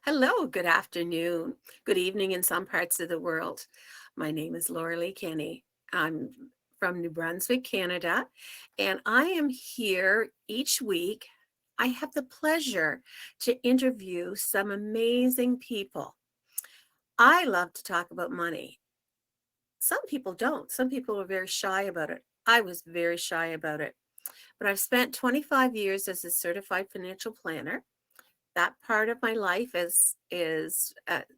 Hello, good afternoon, good evening in some parts of the world. My name is Laura Lee Kenny. I'm from New Brunswick, Canada, and I am here each week. I have the pleasure to interview some amazing people. I love to talk about money. Some people don't. Some people are very shy about it. I was very shy about it. But I've spent 25 years as a certified financial planner. That part of my life is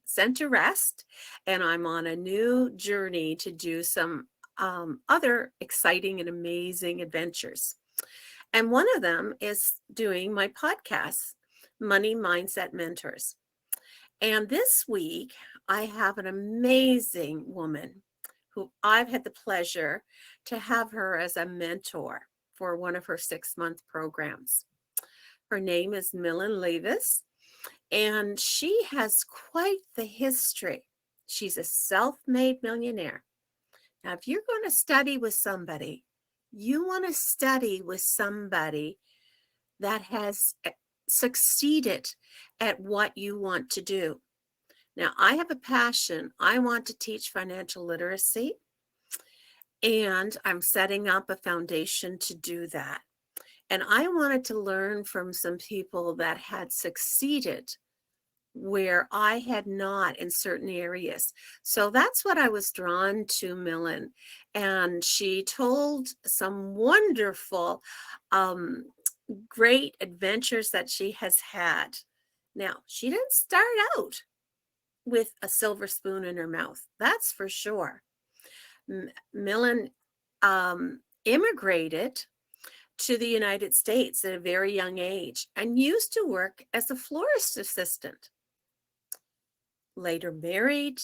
sent to rest, and I'm on a new journey to do some other exciting and amazing adventures. And one of them is doing my podcast, Money Mindset Mentors. And this week, I have an amazing woman who I've had the pleasure to have her as a mentor for one of her 6-month programs. Her name is Millen Livis, and she has quite the history. She's a self-made millionaire. Now, if you're going to study with somebody, you want to study with somebody that has succeeded at what you want to do. Now, I have a passion. I want to teach financial literacy, and I'm setting up a foundation to do that. And I wanted to learn from some people that had succeeded where I had not in certain areas. So that's what I was drawn to Millen. And she told some wonderful, great adventures that she has had. Now, she didn't start out with a silver spoon in her mouth. That's for sure. Millen immigrated to the United States at a very young age and used to work as a florist assistant. Later married,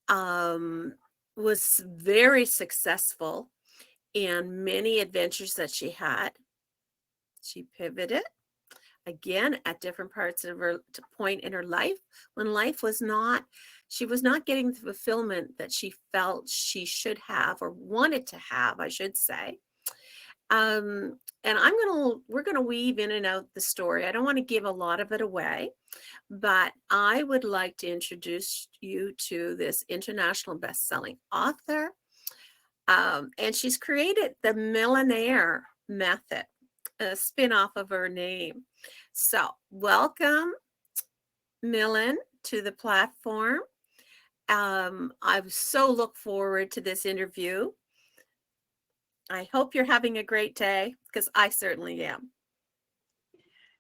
was very successful in many adventures that she had. She pivoted again at different parts of her point in her life when she was not getting the fulfillment that she felt she should have or wanted to have, I should say. And we're gonna weave in and out the story. I don't want to give a lot of it away, but I would like to introduce you to this international best-selling author. And she's created the Millenaire Method, a spin-off of her name. So welcome, Millen, to the platform. I so look forward to this interview. I hope you're having a great day, because I certainly am.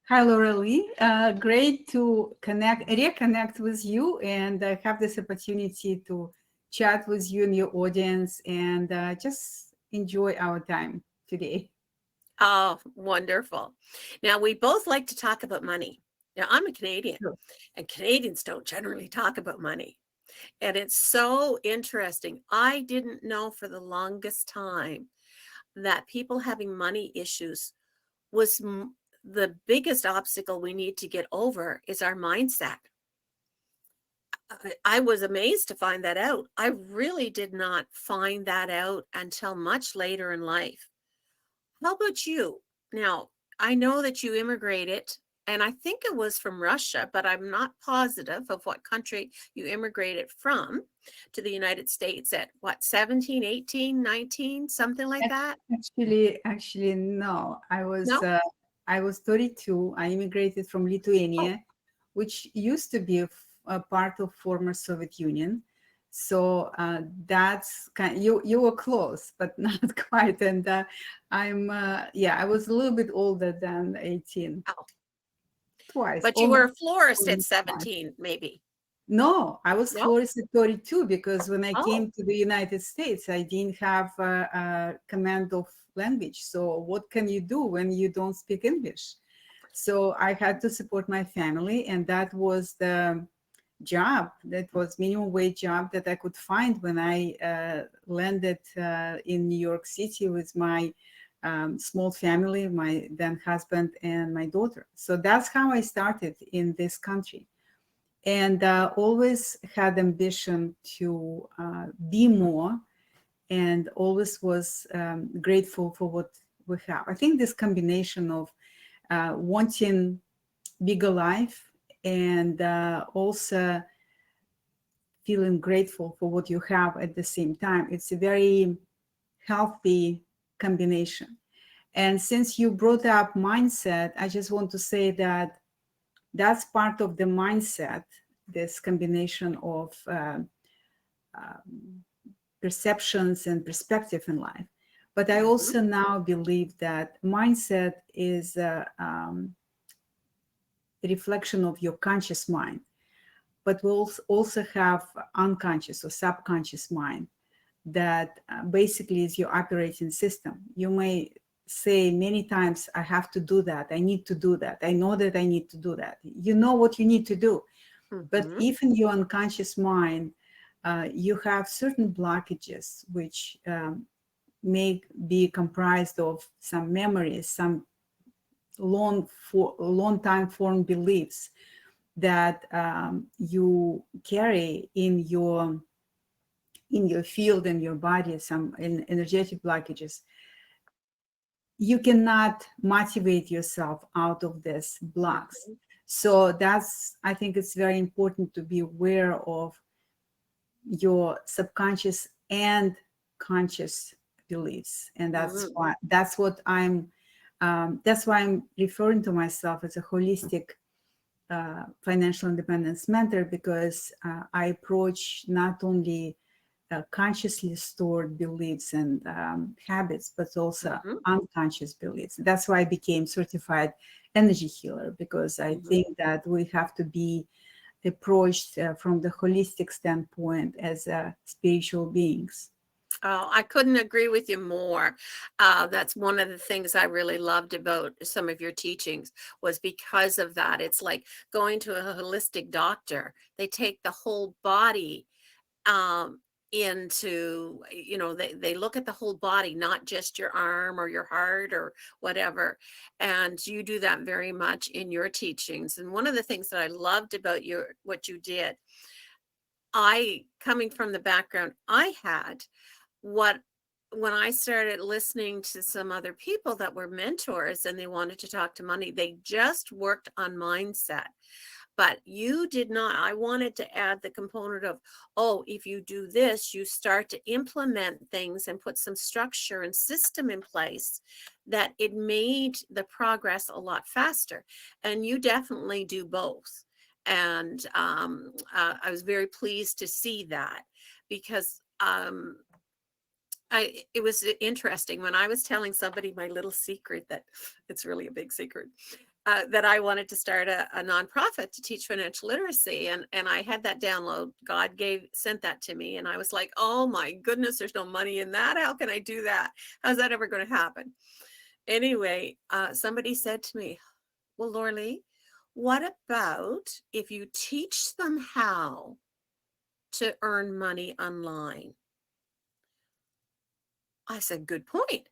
Hi, Laura Lee. Great to reconnect with you and have this opportunity to chat with you and your audience and just enjoy our time today. Oh, wonderful. Now, we both like to talk about money. Now, I'm a Canadian, Sure. and Canadians don't generally talk about money. And it's so interesting. I didn't know for the longest time that people having money issues was the biggest obstacle we need to get over is our mindset. I was amazed to find that out. I really did not find that out until much later in life. How about you? Now, I know that you immigrated, and I think it was from Russia, but I'm not positive of what country you immigrated from to the United States at what, 17, 18, 19, something like that? Actually, no. No? I was 32. I immigrated from Oh, Lithuania, which used to be a part of former Soviet Union. So that's you were close, but not quite. And I was a little bit older than 18, oh. twice, But you were almost. a florist at Almost twice. 17, maybe. No, I was No? florist at 32 because when I Oh, came to the United States, I didn't have a command of language. So what can you do when you don't speak English? So I had to support my family, and that was the job. That was minimum wage job that I could find when I landed in New York City with my small family, my then husband and my daughter. So that's how I started in this country, and always had ambition to be more, and always was grateful for what we have. I think this combination of wanting bigger life and also feeling grateful for what you have at the same time. It's a very healthy combination. And since you brought up mindset, I just want to say that that's part of the mindset, this combination of perceptions and perspective in life. But I also now believe that mindset is a reflection of your conscious mind, but we'll also have unconscious or subconscious mind that basically is your operating system. You may say many times, I have to do that, I need to do that, I know that I need to do that. You know what you need to do. But even your unconscious mind, you have certain blockages which may be comprised of some memories, some long time formed beliefs that you carry in your field, in your body, some energetic blockages. You cannot motivate yourself out of these blocks. So that's, I think it's very important to be aware of your subconscious and conscious beliefs. And that's why I'm referring to myself as a holistic financial independence mentor, because I approach not only consciously stored beliefs and habits, but also unconscious beliefs. That's why I became certified energy healer, because I think that we have to be approached from the holistic standpoint as spiritual beings. Oh, I couldn't agree with you more. That's one of the things I really loved about some of your teachings, was because of that. It's like going to a holistic doctor. They take the whole body into, they look at the whole body, not just your arm or your heart or whatever. And you do that very much in your teachings. And one of the things that I loved about what you did, coming from the background I had, when I started listening to some other people that were mentors and they wanted to talk to money, they just worked on mindset. But you did not. I wanted to add the component of, if you do this, you start to implement things and put some structure and system in place, that it made the progress a lot faster. And you definitely do both. And I was very pleased to see that, because it was interesting when I was telling somebody my little secret, that it's really a big secret, that I wanted to start a nonprofit to teach financial literacy. And I had that download. God sent that to me. And I was like, oh my goodness, there's no money in that. How can I do that? How's that ever going to happen? Anyway, somebody said to me, well, Lorlee, what about if you teach them how to earn money online? I said, good point.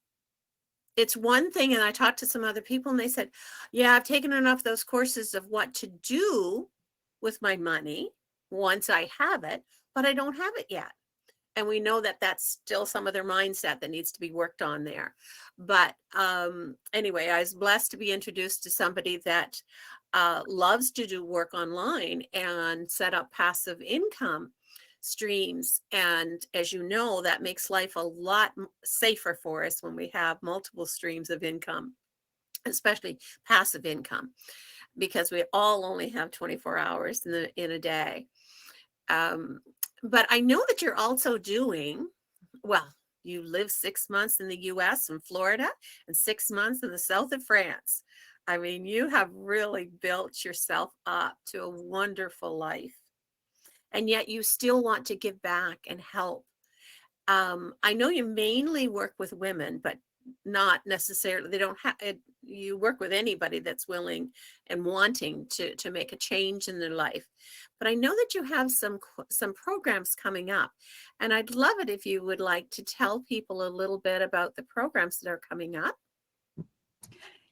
It's one thing. And I talked to some other people and they said, yeah, I've taken enough of those courses of what to do with my money once I have it, but I don't have it yet. And we know that that's still some of their mindset that needs to be worked on there. But anyway, I was blessed to be introduced to somebody that loves to do work online and set up passive income streams. And as you know, that makes life a lot safer for us when we have multiple streams of income, especially passive income, because we all only have 24 hours in a day. But I know that you're also doing, you live 6 months in the US and Florida and 6 months in the south of France. I mean, you have really built yourself up to a wonderful life. And yet you still want to give back and help. I know you mainly work with women, but not necessarily, they don't have, you work with anybody that's willing and wanting to make a change in their life. But I know that you have some programs coming up, and I'd love it if you would like to tell people a little bit about the programs that are coming up.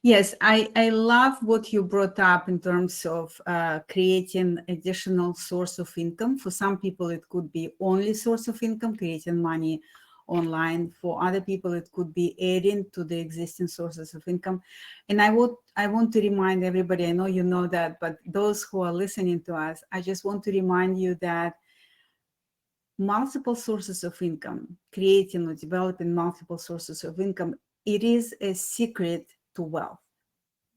Yes, I love what you brought up in terms of creating additional source of income. For some people, it could be only source of income, creating money online. For other people, it could be adding to the existing sources of income. And I want to remind everybody, I know you know that, but those who are listening to us, I just want to remind you that multiple sources of income, creating or developing multiple sources of income, it is a secret to wealth,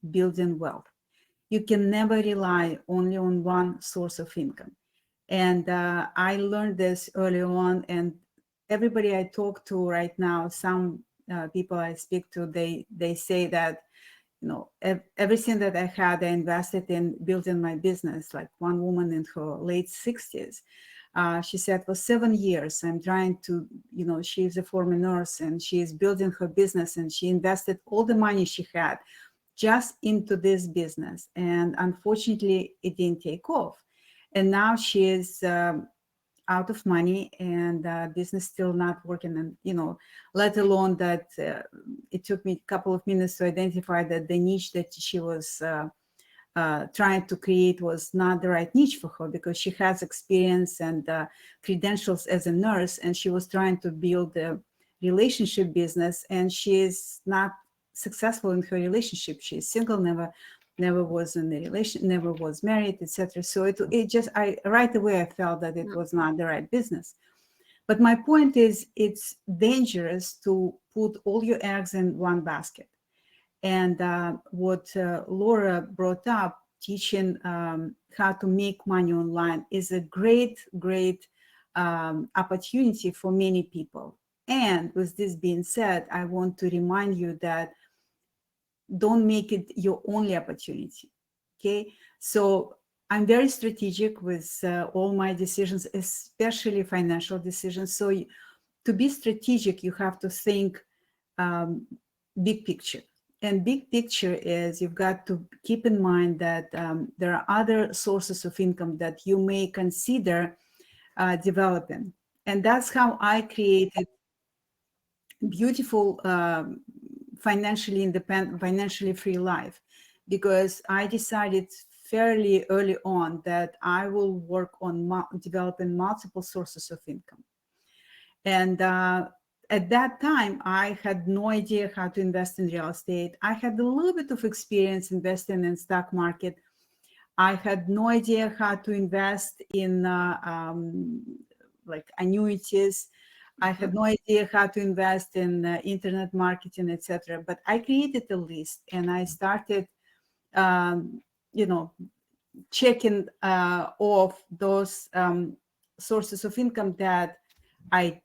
building wealth. You can never rely only on one source of income. And I learned this early on, and everybody I talk to right now, some people I speak to, they say that, you know, everything that I had, I invested in building my business. Like one woman in her late 60s, she said, for 7 years, I'm trying to, you know, she's a former nurse and she is building her business, and she invested all the money she had just into this business. And unfortunately, it didn't take off. And now she is out of money, and business still not working. And, you know, let alone that it took me a couple of minutes to identify that the niche that she was trying to create was not the right niche for her, because she has experience and credentials as a nurse, and she was trying to build a relationship business, and she is not successful in her relationship. She's single, never was in a relation, never was married, etc. So it just, I right away I felt that it was not the right business. But my point is, it's dangerous to put all your eggs in one basket. And what Laura brought up, teaching how to make money online, is a great opportunity for many people. And with this being said, I want to remind you that don't make it your only opportunity. Okay, so I'm very strategic with all my decisions, especially financial decisions. So to be strategic, you have to think big picture. And big picture is, you've got to keep in mind that there are other sources of income that you may consider developing. And that's how I created beautiful financially independent, financially free life, because I decided fairly early on that I will work on developing multiple sources of income. And at that time, I had no idea how to invest in real estate. I had a little bit of experience investing in stock market. I had no idea how to invest in like annuities. I had no idea how to invest in internet marketing, etc. But I created a list, and I started, you know, checking off those sources of income that I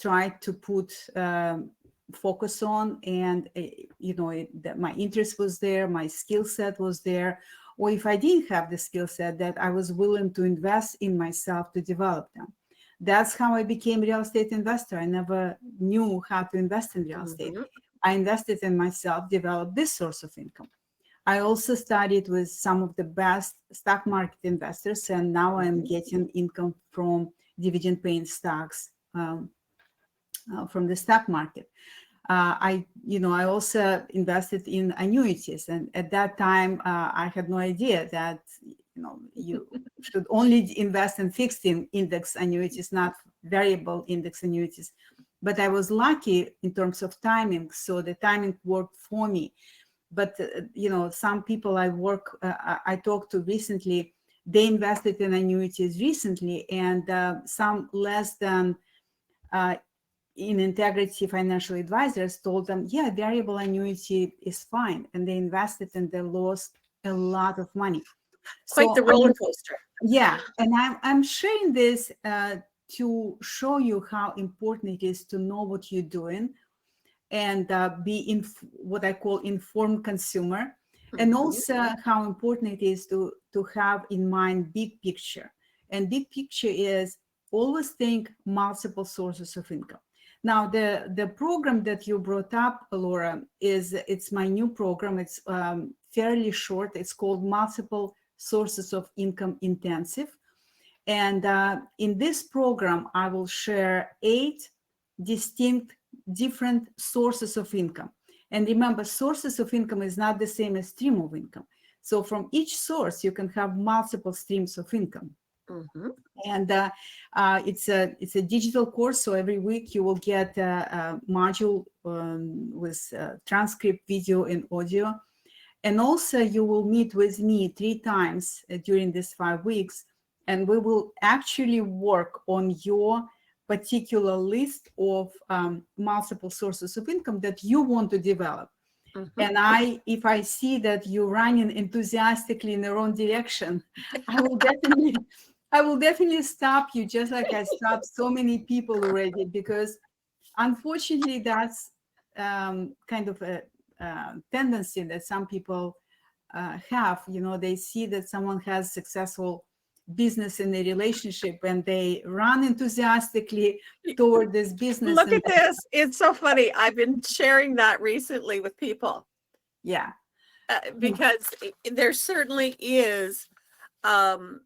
tried to put focus on. And you know, that my interest was there, my skill set was there, or if I didn't have the skill set, that I was willing to invest in myself to develop them. That's how I became a real estate investor. I never knew how to invest in real estate. I invested in myself, developed this source of income. I also studied with some of the best stock market investors, and now I'm getting income from dividend paying stocks from the stock market. I also invested in annuities, and at that time I had no idea that you should only invest in fixed index annuities, not variable index annuities. But I was lucky in terms of timing, so the timing worked for me. But some people I talked to recently, they invested in annuities recently, and some less than in integrity financial advisors told them, yeah, variable annuity is fine, and they invested and they lost a lot of money. Quite the roller coaster. Yeah, and I'm sharing this to show you how important it is to know what you're doing and be in what I call informed consumer, and also how important it is to have in mind big picture. And big picture is always think multiple sources of income. Now, the program that you brought up, Laura, it's my new program. It's fairly short. It's called Multiple Sources of Income Intensive. And in this program, I will share 8 distinct different sources of income. And remember, sources of income is not the same as stream of income. So from each source, you can have multiple streams of income. Mm-hmm. And it's a digital course. So every week you will get a module with transcript, video, and audio. And also you will meet with me 3 times during these 5 weeks, and we will actually work on your particular list of multiple sources of income that you want to develop. Mm-hmm. And if I see that you're running enthusiastically in the wrong direction, I will definitely stop you, just like I stopped so many people already, because unfortunately that's kind of a tendency that some people have. They see that someone has successful business in a relationship and they run enthusiastically toward this business. Look at this. It's so funny. I've been sharing that recently with people. Yeah. Because there certainly is um,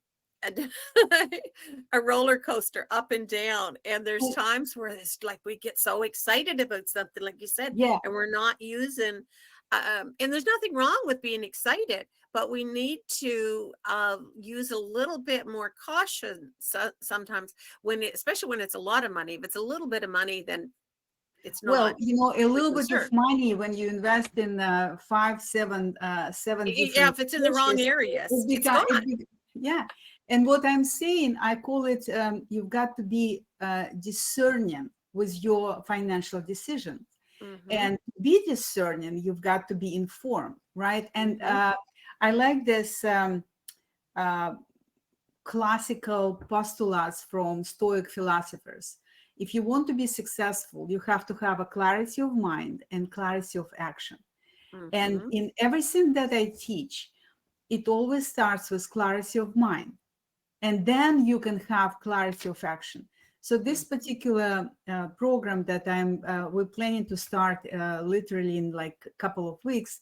a roller coaster up and down. And there's times where it's like we get so excited about something, like you said, Yeah. and we're not using, and there's nothing wrong with being excited, but we need to use a little bit more caution sometimes especially when it's a lot of money. If it's a little bit of money, then it's not. Well, a little bit of money when you invest in 5, 7 Yeah, if it's in the wrong areas, it's gone. Yeah. And what I'm saying, I call it, you've got to be discerning with your financial decisions. Mm-hmm. And to be discerning, you've got to be informed, right? And I like this classical postulates from Stoic philosophers. If you want to be successful, you have to have a clarity of mind and clarity of action. Mm-hmm. And in everything that I teach, it always starts with clarity of mind. And then you can have clarity of action. So this particular program that we're planning to start literally in like a couple of weeks,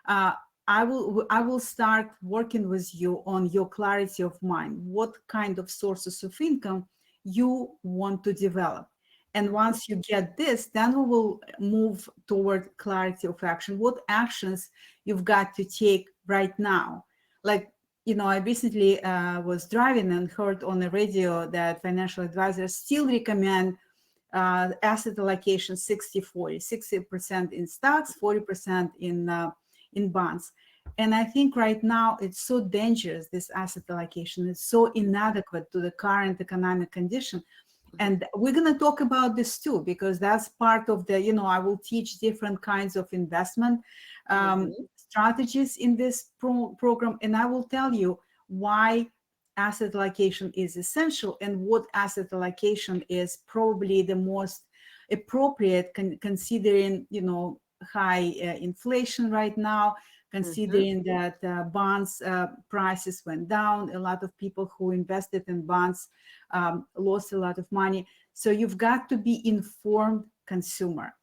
I will start working with you on your clarity of mind. What kind of sources of income you want to develop? And once you get this, then we will move toward clarity of action. What actions you've got to take right now? Like, I recently was driving and heard on the radio that financial advisors still recommend asset allocation 60-40, 60% in stocks, 40% in bonds. And I think right now it's so dangerous, this asset allocation. It's so inadequate to the current economic condition. And we're going to talk about this too, because that's part of the, I will teach different kinds of investment strategies in this program. And I will tell you why asset allocation is essential and what asset allocation is probably the most appropriate considering, high inflation right now, considering that bonds prices went down. A lot of people who invested in bonds lost a lot of money. So you've got to be informed consumer.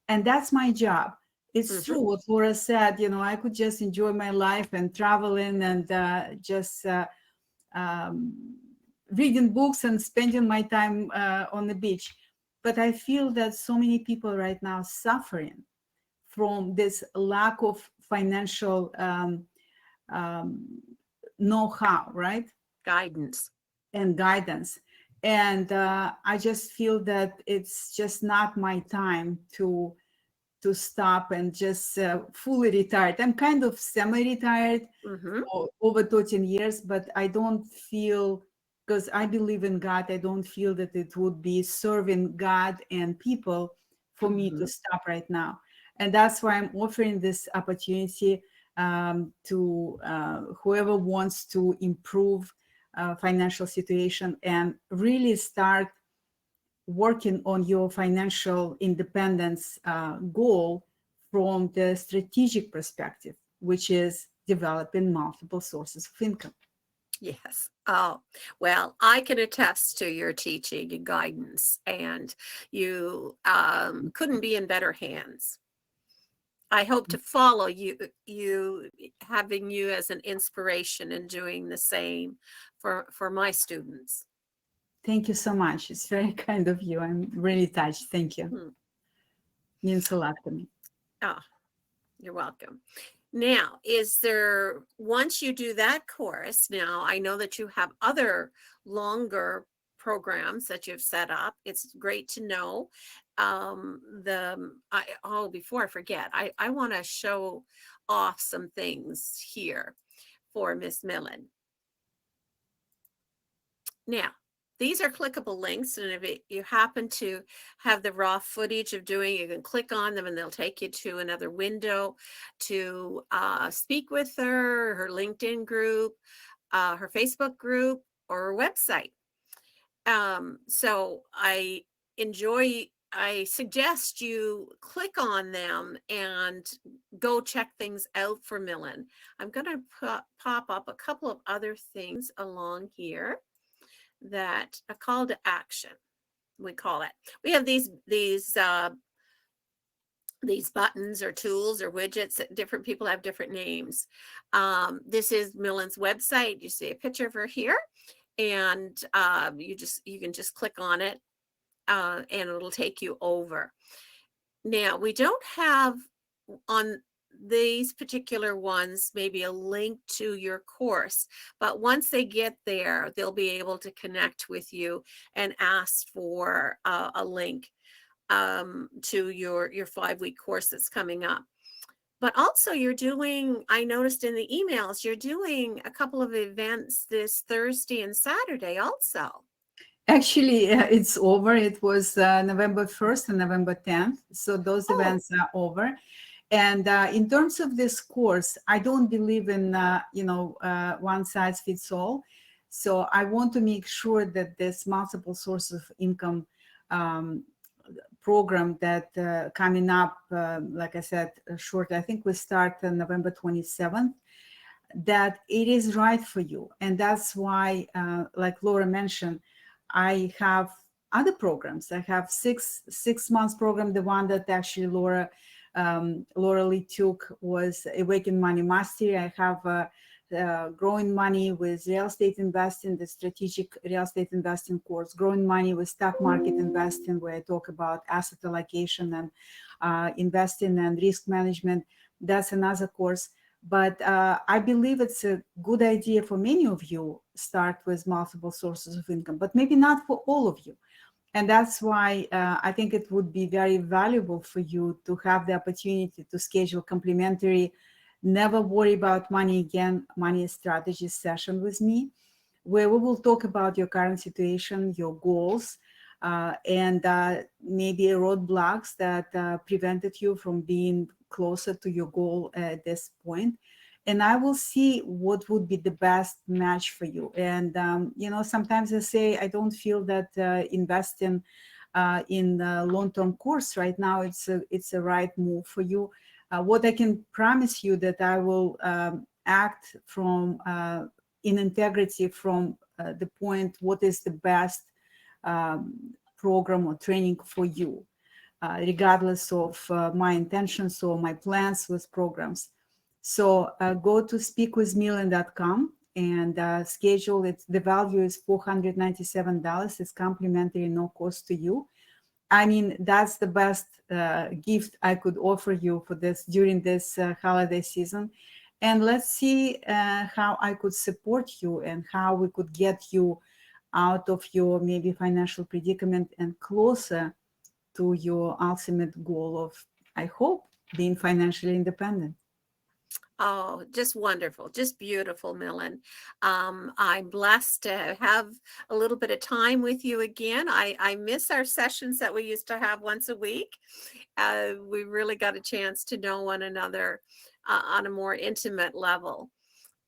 And that's my job. It's true what Laura said, I could just enjoy my life and traveling and just reading books and spending my time on the beach. But I feel that so many people right now suffering from this lack of financial know-how, right? Guidance. And guidance. And I just feel that it's just not my time to stop and just fully retired. I'm kind of semi-retired over 13 years, but I don't feel, because I believe in God, I don't feel that it would be serving God and people for me to stop right now. And that's why I'm offering this opportunity to whoever wants to improve financial situation and really start working on your financial independence goal from the strategic perspective, which is developing multiple sources of income. Yes. Oh, well, I can attest to your teaching and guidance, and you couldn't be in better hands. I hope to follow you having you as an inspiration and doing the same for my students. Thank you so much. It's very kind of you. I'm really touched. Thank you. Means a lot to me. Oh, you're welcome. Now, once you do that course, now I know that you have other longer programs that you've set up. It's great to know. Before I forget, I want to show off some things here for Miss Millen. Now, these are clickable links, and if you happen to have the raw footage of doing, you can click on them and they'll take you to another window to speak with her LinkedIn group, her Facebook group, or her website. So I suggest you click on them and go check things out for Millen. I'm going to pop up a couple of other things along here. That a call to action, we call it. We have these buttons or tools or widgets that different people have different names. This is Millen's website. You see a picture of her here, and you can just click on it, and it'll take you over. Now, we don't have on these particular ones maybe a link to your course, but once they get there, they'll be able to connect with you and ask for a link to your 5-week course that's coming up. But also I noticed in the emails, you're doing a couple of events this Thursday and Saturday also. Actually, it's over. It was November 1st and November 10th. So those events are over. And in terms of this course, I don't believe in, one size fits all. So I want to make sure that this multiple sources of income program that coming up, like I said, short, I think we start on November 27th, that it is right for you. And that's why, like Laura mentioned, I have other programs. I have six months program. The one that actually Laura Lee took was Awaken Money Mastery. I have Growing Money with Real Estate Investing, the Strategic Real Estate Investing course, Growing Money with Stock Market Investing, where I talk about asset allocation and investing and risk management. That's another course. But I believe it's a good idea for many of you start with multiple sources of income, but maybe not for all of you. And that's why I think it would be very valuable for you to have the opportunity to schedule complimentary, never worry about money again, money strategy session with me, where we will talk about your current situation, your goals, and maybe roadblocks that prevented you from being closer to your goal at this point. And I will see what would be the best match for you. And, sometimes I say, I don't feel that investing in a long-term course right now, it's a right move for you. What I can promise you that I will act from in integrity from the point, what is the best program or training for you, regardless of my intentions or my plans with programs. So go to speakwithmillen.com and schedule it. The value is $497. It's complimentary, no cost to you. I mean, that's the best gift I could offer you for this during this holiday season. And let's see how I could support you and how we could get you out of your maybe financial predicament and closer to your ultimate goal of, I hope, being financially independent. Oh, just wonderful, just beautiful, Millen. I'm blessed to have a little bit of time with you again. I miss our sessions that we used to have once a week. We really got a chance to know one another on a more intimate level.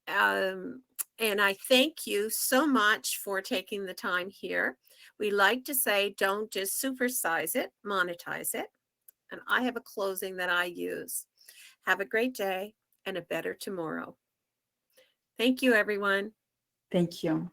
And I thank you so much for taking the time here. We like to say, don't just supersize it, monetize it. And I have a closing that I use. Have a great day and a better tomorrow. Thank you, everyone. Thank you.